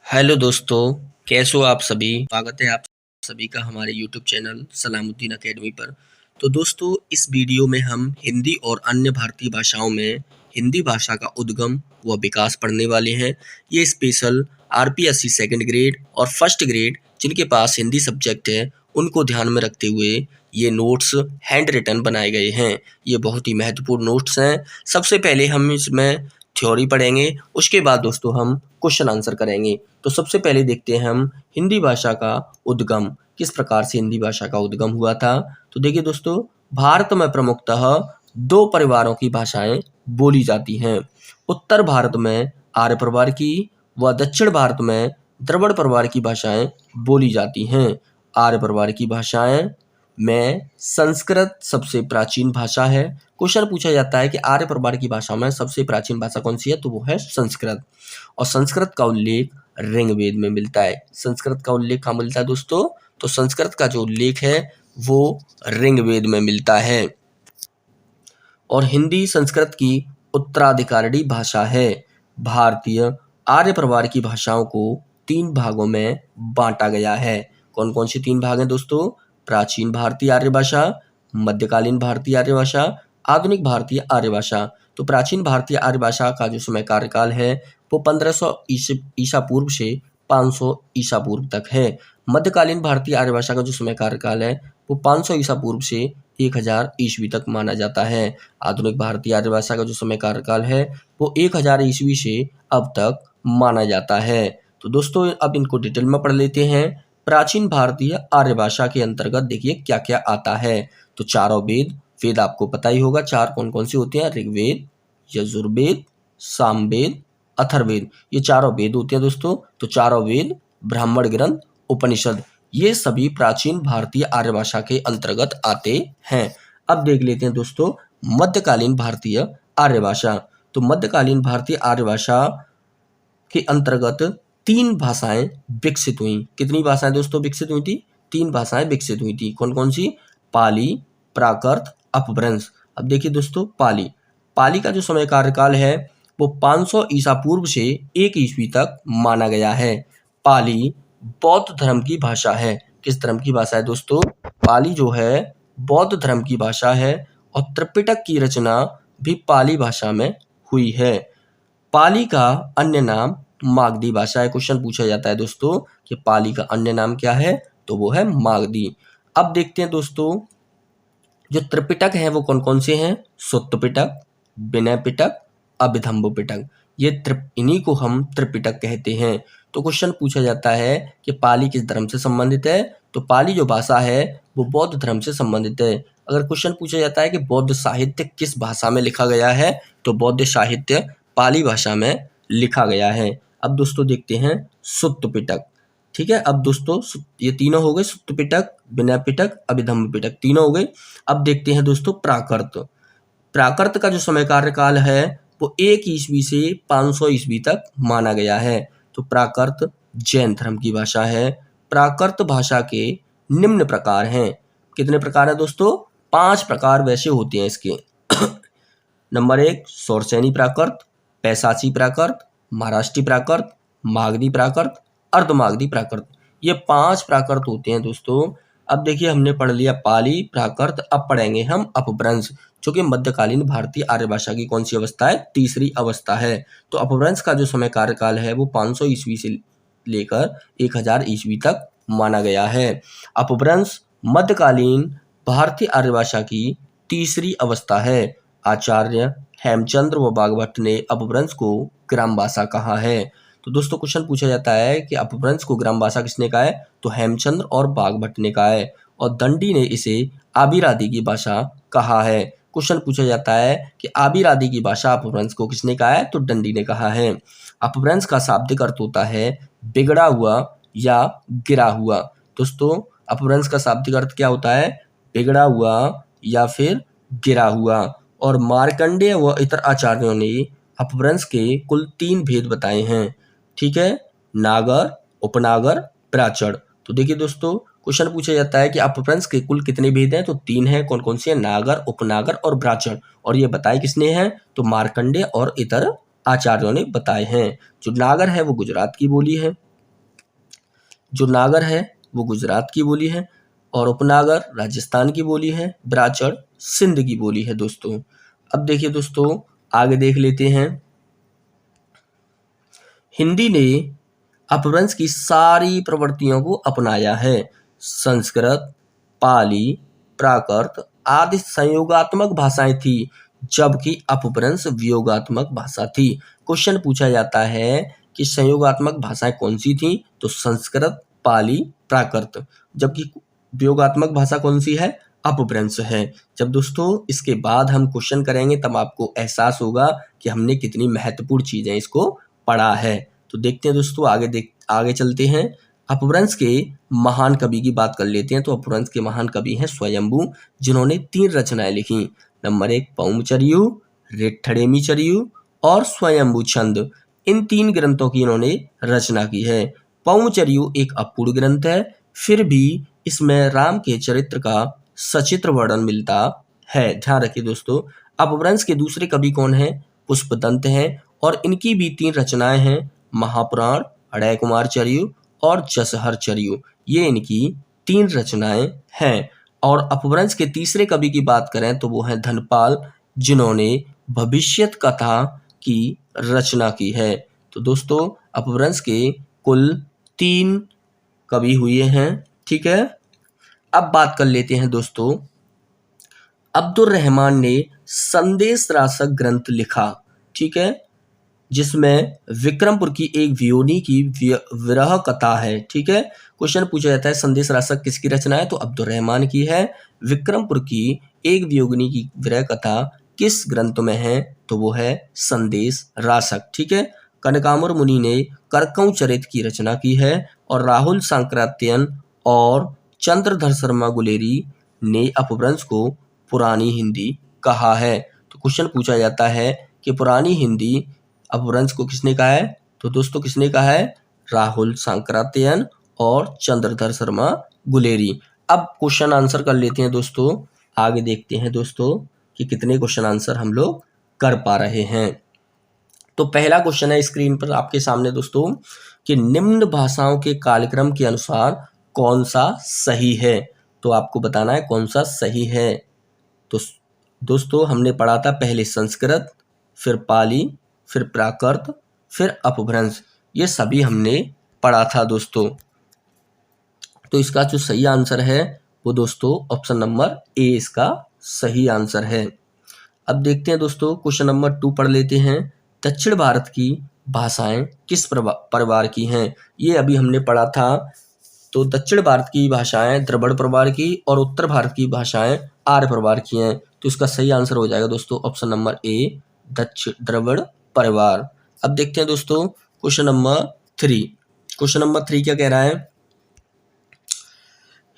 Hello दोस्तों, कैसे हो आप सभी। स्वागत है आप सभी का हमारे यूट्यूब चैनल सलामुद्दीन एकेडमी पर। तो दोस्तों, इस वीडियो में हम हिंदी और अन्य भारतीय भाषाओं में हिंदी भाषा का उद्गम व विकास पढ़ने वाले हैं। ये स्पेशल आरपीएससी सेकंड ग्रेड और फर्स्ट ग्रेड जिनके पास हिंदी सब्जेक्ट है उनको ध्यान में रखते हुए ये नोट्स हैंड रिटन बनाए गए हैं। ये बहुत ही महत्वपूर्ण नोट्स हैं। सबसे पहले हम इसमें थ्योरी पढ़ेंगे, उसके बाद दोस्तों हम क्वेश्चन आंसर करेंगे। तो सबसे पहले देखते हैं हम हिंदी भाषा का उद्गम, किस प्रकार से हिंदी भाषा का उद्गम हुआ था। तो देखिए दोस्तों, भारत में प्रमुखतः दो परिवारों की भाषाएं बोली जाती हैं। उत्तर भारत में आर्य परिवार की व दक्षिण भारत में द्रविड़ परिवार की भाषाएं बोली जाती हैं। आर्य परिवार की भाषाएं में संस्कृत सबसे प्राचीन भाषा है। क्वेश्चन पूछा जाता है कि आर्य परिवार की भाषा में सबसे प्राचीन भाषा कौन सी है, तो वो है संस्कृत। और संस्कृत का उल्लेख ऋग्वेद में मिलता है। संस्कृत का उल्लेख कहाँ मिलता है दोस्तों, तो संस्कृत का जो उल्लेख है वो ऋग्वेद में मिलता है। और हिंदी संस्कृत की उत्तराधिकारी भाषा है। भारतीय आर्य परिवार की भाषाओं को तीन भागों में बांटा गया है। कौन कौन सी तीन भाग हैं दोस्तों, प्राचीन भारतीय आर्य भाषा, मध्यकालीन भारतीय आर्य भाषा, आधुनिक भारतीय आर्य भाषा। तो प्राचीन भारतीय आर्य भाषा का जो समय कार्यकाल है वो 1500 ईसा पूर्व से 500 ईसा पूर्व तक है। मध्यकालीन भारतीय आर्य भाषा का जो समय कार्यकाल है वो 500 ईसा पूर्व से 1000 ईस्वी तक माना जाता है। आधुनिक भारतीय आर्य भाषा का जो समय कार्यकाल है वो 1000 ईस्वी से अब तक माना जाता है। तो दोस्तों, अब इनको डिटेल में पढ़ लेते हैं। प्राचीन भारतीय आर्य भाषा के अंतर्गत देखिए क्या क्या आता है। तो चारों वेद, वेद आपको पता ही होगा चार कौन कौन से होते हैं, ऋग्वेद, यजुर्वेद, सामवेद, अथर्ववेद। ये चारों वेद होते हैं दोस्तों। तो चारों वेद, ब्राह्मण ग्रंथ, उपनिषद, ये सभी प्राचीन भारतीय आर्य भाषा के अंतर्गत आते हैं। अब देख लेते हैं दोस्तों मध्यकालीन भारतीय आर्य भाषा। तो मध्यकालीन भारतीय आर्य भाषा के अंतर्गत तीन भाषाएं विकसित हुई। कितनी भाषाएं दोस्तों विकसित हुई थी, तीन भाषाएं विकसित हुई थी। कौन कौन सी, पाली, प्राकृत, अपभ्रंश। अब देखिए दोस्तों, पाली, पाली का जो समय कार्यकाल है वो 500 ईसा पूर्व से 1 ईस्वी तक माना गया है। पाली बौद्ध धर्म की भाषा है। किस धर्म की भाषा है दोस्तों, पाली जो है बौद्ध धर्म की भाषा है। और त्रिपिटक की रचना भी पाली भाषा में हुई है। पाली का अन्य नाम मागधी भाषा है। क्वेश्चन पूछा जाता है दोस्तों कि पाली का अन्य नाम क्या है, तो वो है मागधी। अब देखते हैं दोस्तों जो त्रिपिटक हैं वो कौन कौन से हैं, सुत्त पिटक, विनय पिटक, अभिधम्ब पिटक। इन्हीं को हम त्रिपिटक कहते हैं। तो क्वेश्चन पूछा जाता है कि पाली किस धर्म से संबंधित है, तो पाली जो भाषा है वो बौद्ध धर्म से संबंधित है। अगर क्वेश्चन पूछा जाता है कि बौद्ध साहित्य किस भाषा में लिखा गया है, तो बौद्ध साहित्य पाली भाषा में लिखा गया है। अब दोस्तों देखते हैं सुत्त पिटक। ठीक है, अब दोस्तों ये तीनों हो गए, सुत्त पिटक, विनय पिटक, अभिधम्ब पिटक, तीनों हो गए। अब देखते हैं दोस्तों प्राकृत। प्राकृत का जो समय कार्यकाल है वो 1 ईस्वी से 500 ईस्वी तक माना गया है। तो प्राकृत जैन धर्म की भाषा है। प्राकृत भाषा के निम्न प्रकार हैं। कितने प्रकार है दोस्तों, 5 प्रकार वैसे होते हैं इसके। नंबर 1 सौरसेनी प्राकृत, पैशाची प्राकृत, महाराष्ट्री प्राकृत, मागधी प्राकृत, अर्धमागधी प्राकृत। ये 5 प्राकृत होते हैं दोस्तों। अब देखिए हमने पढ़ लिया पाली, प्राकृत, अब पढ़ेंगे हम अपभ्रंश, जो कि मध्यकालीन भारतीय आर्य भाषा की कौन सी अवस्था है, तीसरी अवस्था है। तो अपभ्रंश का जो समय कार्यकाल है वो 500 ईस्वी से लेकर 1000 ईस्वी तक माना गया है। अपभ्रंश मध्यकालीन भारतीय आर्य भाषा की तीसरी अवस्था है। आचार्य हेमचंद्र व बागभट्ट ने अपभ्रंश को ग्राम भाषा कहा है। तो दोस्तों क्वेश्चन पूछा जाता है कि अपभ्रंश को ग्राम भाषा किसने कहा है, तो हेमचंद्र और बागभट्ट ने कहा है। और दंडी ने इसे आबिर आदि की भाषा कहा है। क्वेश्चन पूछा जाता है कि आबिर आदि की भाषा अपभ्रंश को किसने कहा है, तो दंडी ने कहा है। अपभ्रंश का शाब्दिक अर्थ होता है बिगड़ा हुआ या गिरा हुआ। दोस्तों अपभ्रंश का शाब्दिक अर्थ क्या होता है, बिगड़ा हुआ या फिर गिरा हुआ। और मार्कंडेय व इतर आचार्यों ने अपभ्रंश के कुल 3 भेद बताए हैं। ठीक है, नागर, उपनागर, प्राचड़। तो देखिए दोस्तों क्वेश्चन पूछा जाता है कि अपभ्रंश के कुल कितने भेद हैं, तो 3 हैं। कौन कौन से हैं, नागर, उपनागर और ब्राचड़। और ये बताए किसने हैं, तो मार्कंडेय और इतर आचार्यों ने बताए हैं। जो नागर है वो गुजरात की बोली है। जो नागर है वो गुजरात की बोली है, और उपनागर राजस्थान की बोली है, ब्राचड़ सिंध की बोली है दोस्तों। अब देखिए दोस्तों, आगे देख लेते हैं। हिंदी ने अपभ्रंश की सारी प्रवृत्तियों को अपनाया है। संस्कृत, पाली, प्राकृत आदि संयोगात्मक भाषाएं थी, जबकि अपभ्रंश वियोगात्मक भाषा थी। क्वेश्चन पूछा जाता है कि संयोगात्मक भाषाएं कौन सी थी, तो संस्कृत, पाली, प्राकृत, जबकि वियोगात्मक भाषा कौन सी है, अपभ्रंश है। जब दोस्तों इसके बाद हम क्वेश्चन करेंगे तब आपको एहसास होगा कि हमने कितनी महत्वपूर्ण चीजें इसको पढ़ा है। तो देखते हैं दोस्तों, आगे चलते हैं। अपभ्रंश के महान कवि की बात कर लेते हैं। तो अपभ्रंश के महान कवि हैं स्वयंभू, जिन्होंने 3 रचनाएं लिखी। नंबर 1 पौमचर्यु, रिट्ठडेमीचर्यु और स्वयंभू छंद। इन 3 ग्रंथों की इन्होंने रचना की है। पौमचर्यु एक अपूर्ण ग्रंथ है, फिर भी इसमें राम के चरित्र का सचित्र वर्णन मिलता है। ध्यान रखिए दोस्तों, अपभ्रंश के दूसरे कवि कौन है, पुष्पदंत हैं, और इनकी भी 3 रचनाएं हैं, महापुराण, अड़य कुमार चर्यु और जसहर चर्यु। ये इनकी 3 रचनाएं हैं। और अपभ्रंश के तीसरे कवि की बात करें तो वो हैं धनपाल, जिन्होंने भविष्यत कथा की रचना की है। तो दोस्तों अपभ्रंश के कुल 3 कवि हुए हैं। ठीक है, अब बात कर लेते हैं दोस्तों, अब्दुल रहमान ने संदेश रासक ग्रंथ लिखा, ठीक है, जिसमें विक्रमपुर की एक वियोनी की विरह कथा है। ठीक है, क्वेश्चन पूछा जाता है संदेश रासक किसकी रचना है, तो अब्दुल रहमान की है। विक्रमपुर की एक वियोगिनी की विरह कथा किस ग्रंथ में है, तो वो है संदेश रासक। ठीक है, कनकाम्बर मुनि ने करकऊ चरित की रचना की है, और राहुल सांक्रात्यायन और चंद्रधर शर्मा गुलेरी ने अपभ्रंश को पुरानी हिंदी कहा है। तो क्वेश्चन पूछा जाता है कि पुरानी हिंदी अपभ्रंश को किसने कहा है, तो दोस्तों किसने कहा है, राहुल सांक्रात्यायन और चंद्रधर शर्मा गुलेरी। अब क्वेश्चन आंसर कर लेते हैं दोस्तों। आगे देखते हैं दोस्तों कि कितने क्वेश्चन आंसर हम लोग कर पा रहे हैं। तो पहला क्वेश्चन है स्क्रीन पर आपके सामने दोस्तों, कि निम्न भाषाओं के कालक्रम के अनुसार कौन सा सही है। तो आपको बताना है कौन सा सही है। तो दोस्तों हमने पढ़ा था पहले संस्कृत, फिर पाली, फिर प्राकृत, फिर अपभ्रंश, ये सभी हमने पढ़ा था दोस्तों। तो इसका जो सही आंसर है वो दोस्तों ऑप्शन नंबर ए इसका सही आंसर है। अब देखते हैं दोस्तों क्वेश्चन नंबर 2 पढ़ लेते हैं। दक्षिण भारत की भाषाएं किस परिवार की हैं, ये अभी हमने पढ़ा था। तो दक्षिण भारत की भाषाएं द्रविड़ परिवार की और उत्तर भारत की भाषाएं आर्य परिवार की हैं। तो इसका सही आंसर हो जाएगा दोस्तों ऑप्शन नंबर ए, द्रविड़ परिवार। अब देखते हैं दोस्तों क्वेश्चन नंबर 3। क्वेश्चन नंबर 3 क्या कह रहा है,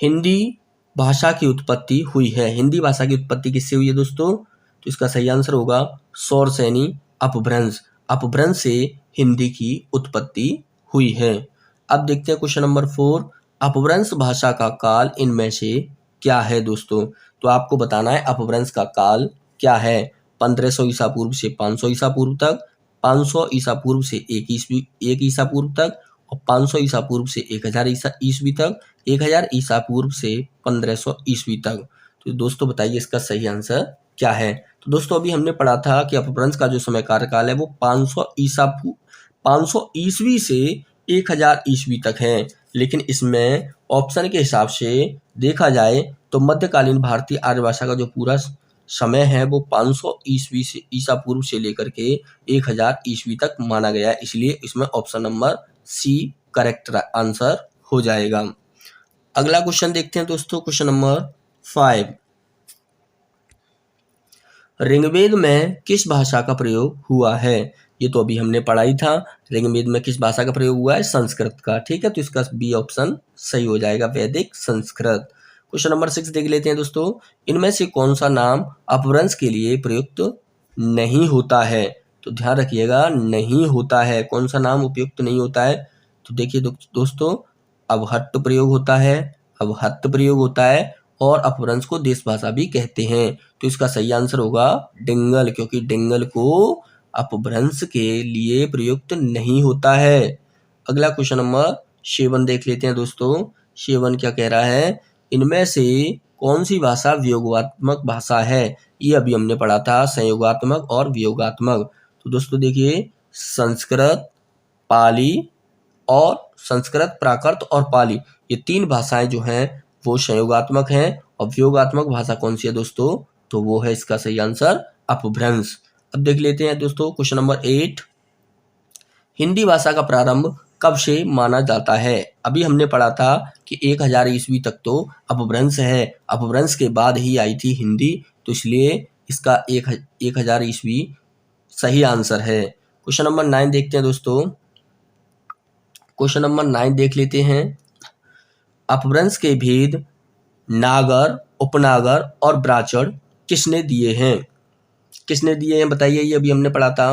हिंदी भाषा की उत्पत्ति हुई है। हिंदी भाषा की उत्पत्ति किससे हुई है दोस्तों, तो इसका सही आंसर होगा सौरसेनी अपभ्रंश। अपभ्रंश से हिंदी की उत्पत्ति हुई है। अब देखते हैं क्वेश्चन नंबर 4, अपभ्रंश भाषा का काल इनमें से क्या है दोस्तों। तो आपको बताना है अपभ्रंश का काल क्या है। 1500 ईसा पूर्व से 500 ईसा पूर्व तक, 500 ईसा पूर्व से 1 ईसा पूर्व तक, और 500 ईसा पूर्व से 1000 ईस्वी तक, 1000 ईसा पूर्व से 1500 ईस्वी तक। तो दोस्तों बताइए इसका सही आंसर क्या है। तो दोस्तों अभी हमने पढ़ा था कि अपभ्रंश का जो समय कार्यकाल है वो 500 ईस्वी से 1000 ईस्वी तक है। लेकिन इसमें ऑप्शन के हिसाब से देखा जाए तो मध्यकालीन भारतीय आर्य भाषा का जो पूरा समय है वो 500 ईस्वी से ईसा पूर्व से लेकर के 1000 ईस्वी तक माना गया है। इसलिए इसमें option number c correct answer हो जाएगा। अगला क्वेश्चन देखते हैं दोस्तों, क्वेश्चन नंबर 5। ऋग्वेद में किस भाषा का प्रयोग हुआ है। ये तो अभी हमने पढ़ा ही था। ऋग्वेद में किस भाषा का प्रयोग हुआ है, संस्कृत का। ठीक है, तो इसका बी ऑप्शन सही हो जाएगा, वैदिक संस्कृत। क्वेश्चन नंबर 6 देख लेते हैं दोस्तों, इनमें से कौन सा नाम अपभ्रंश के लिए प्रयुक्त नहीं होता है। तो ध्यान रखिएगा, नहीं होता है, कौन सा नाम उपयुक्त नहीं होता है। तो देखिए दोस्तों, अवहट्ट प्रयोग होता है, अवहत्त प्रयोग होता है, और अपभ्रंश को देश भाषा भी कहते हैं। तो इसका सही आंसर होगा डिंगल, क्योंकि डिंगल को अपभ्रंश के लिए प्रयुक्त नहीं होता है। अगला क्वेश्चन नंबर 7 देख लेते हैं दोस्तों। 7 क्या कह रहा है, इनमें से कौन सी भाषा वियोगात्मक भाषा है। ये अभी हमने पढ़ा था, संयोगात्मक और वियोगात्मक। तो दोस्तों देखिए, संस्कृत, पाली और संस्कृत, प्राकृत और पाली, ये 3 भाषाएं जो हैं वो संयोगात्मक हैं। और वियोगात्मक भाषा कौन सी है दोस्तों, तो वो है इसका सही आंसर अपभ्रंश। अब देख लेते हैं दोस्तों क्वेश्चन नंबर 8, हिंदी भाषा का प्रारंभ कब से माना जाता है। अभी हमने पढ़ा था कि 1000 ईस्वी तक तो अपभ्रंश है, अपभ्रंश के बाद ही आई थी हिंदी, तो इसलिए इसका 1000 ईस्वी सही आंसर है। क्वेश्चन नंबर 9 देखते हैं दोस्तों। क्वेश्चन नंबर 9 देख लेते हैं, अपभ्रंश के भेद नागर, उपनागर और ब्राह्मण किसने दिए हैं। किसने दिए हैं बताइए, ये अभी हमने पढ़ा था।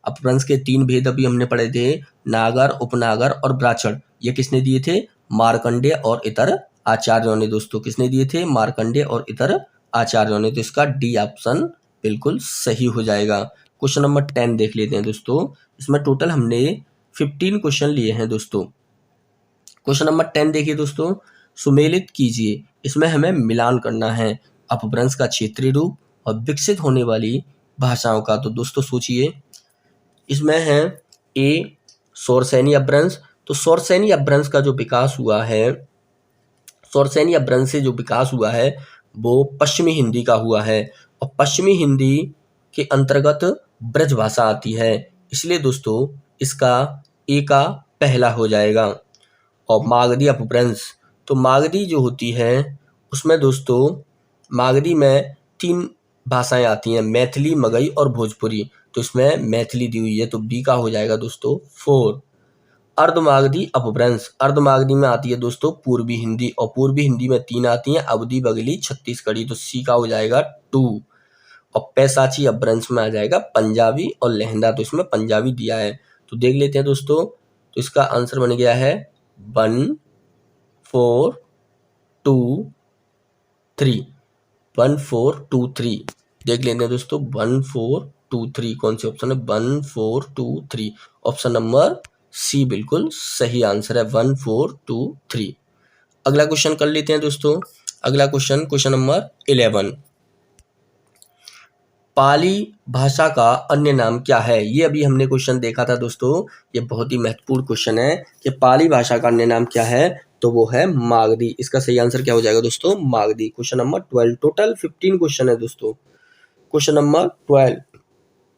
अपभ्रंश के 3 भेद अभी हमने पढ़े थे, नागर, उपनागर और ब्राह्मण। ये किसने दिए थे, मार्कंडेय और इतर आचार्यों ने। दोस्तों किसने दिए थे, मार्कंडेय और इतर आचार्यों ने। तो इसका डी ऑप्शन बिल्कुल सही हो जाएगा। क्वेश्चन नंबर 10 देख लेते हैं दोस्तों। इसमें टोटल हमने 15 क्वेश्चन लिए हैं दोस्तों। क्वेश्चन नंबर 10 देखिए दोस्तों, सुमेलित कीजिए, इसमें हमें मिलान करना है अपभ्रंश का क्षेत्रीय रूप और विकसित होने वाली भाषाओं का। तो दोस्तों सोचिए, इसमें है ए शौरसेनी अपभ्रंश। तो शौरसेनी अपभ्रंश का जो विकास हुआ है, शौरसेनी अपभ्रंश से जो विकास हुआ है वो पश्चिमी हिंदी का हुआ है, और पश्चिमी हिंदी के अंतर्गत ब्रज भाषा आती है, इसलिए दोस्तों इसका ए का पहला हो जाएगा। और मागधी अपभ्रंश, तो मागधी जो होती है उसमें दोस्तों, मागधी में 3 भाषाएं आती हैं, मैथिली, मगही और भोजपुरी। तो इसमें मैथिली दी हुई है, तो बी का हो जाएगा दोस्तों 4। अर्धमागधी अपभ्रंश, अर्धमागधी में आती है दोस्तों पूर्वी हिंदी, और पूर्वी हिंदी में 3 आती हैं, अवधी, बगली, छत्तीसगढ़ी। तो सी का हो जाएगा 2। और पैसाची अपभ्रंश में आ जाएगा पंजाबी और लहंदा, तो इसमें पंजाबी दिया है। तो देख लेते हैं दोस्तों, तो इसका आंसर बन गया है 1 4 2 3, 1 4 2 3। देख लेते हैं दोस्तों 1 4 2 3 कौन सी ऑप्शन है, 1 4 2 3, ऑप्शन नंबर सी बिल्कुल सही आंसर है, 1 4 2 3। अगला क्वेश्चन कर लेते हैं दोस्तों। अगला क्वेश्चन, क्वेश्चन नंबर 11, पाली भाषा का अन्य नाम क्या है। ये अभी हमने क्वेश्चन देखा था दोस्तों, ये बहुत ही महत्वपूर्ण क्वेश्चन है कि पाली भाषा का अन्य नाम क्या है, तो वो है मागधी। इसका सही आंसर क्या हो जाएगा दोस्तों, Magadhi. Question number 12, total 15 question है दोस्तों। क्वेश्चन नंबर 12,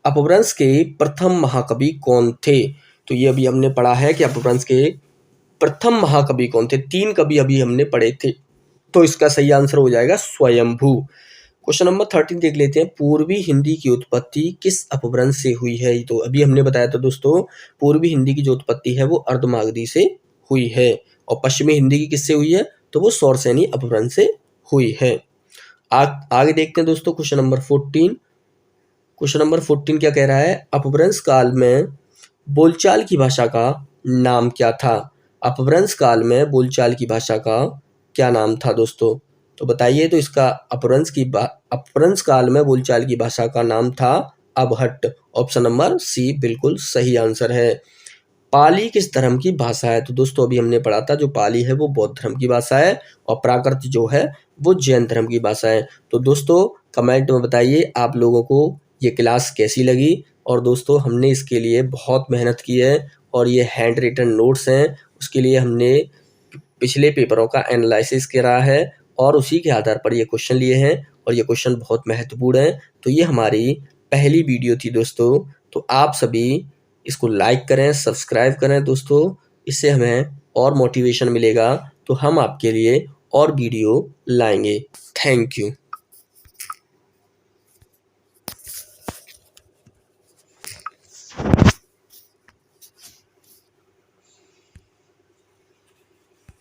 अपभ्रंश के प्रथम महाकवि कौन थे। तो ये अभी हमने पढ़ा है कि अपभ्रंश के प्रथम महाकवि कौन थे, 3 कवि अभी हमने पढ़े थे, तो इसका सही आंसर हो जाएगा स्वयंभू। क्वेश्चन नंबर 13 देख लेते हैं, पूर्वी हिंदी की उत्पत्ति किस अपभ्रंश से हुई है। तो अभी हमने बताया था दोस्तों, पूर्वी हिंदी की जो उत्पत्ति है वो अर्धमागधी से हुई है, और पश्चिमी हिंदी की किससे हुई है, तो वो शौरसेनी अपभ्रंश से हुई है। आगे देखते हैं दोस्तों क्वेश्चन नंबर 14। क्वेश्चन नंबर 14 क्या कह रहा है, अपभ्रंश काल में बोलचाल की भाषा का नाम क्या था। अपभ्रंश काल में बोलचाल की भाषा का क्या नाम था दोस्तों, तो बताइए। तो इसका अपभ्रंश काल में बोलचाल की भाषा का नाम था अबहट्ट, ऑप्शन नंबर सी बिल्कुल सही आंसर है। पाली किस धर्म की भाषा है, तो दोस्तों अभी हमने पढ़ा था, जो पाली है वो बौद्ध धर्म की भाषा है, और प्राकृत जो है वो जैन धर्म की भाषा है। तो दोस्तों कमेंट में बताइए आप लोगों को ये क्लास कैसी लगी, और दोस्तों हमने इसके लिए बहुत मेहनत की है, और ये हैंड रिटन नोट्स हैं, उसके लिए हमने पिछले पेपरों का एनालिसिस करा है, और उसी के आधार पर ये क्वेश्चन लिए हैं, और ये क्वेश्चन बहुत महत्वपूर्ण है। तो ये हमारी पहली वीडियो थी दोस्तों, तो आप सभी इसको लाइक करें, सब्सक्राइब करें दोस्तों, इससे हमें और मोटिवेशन मिलेगा, तो हम आपके लिए और वीडियो लाएंगे। Thank you.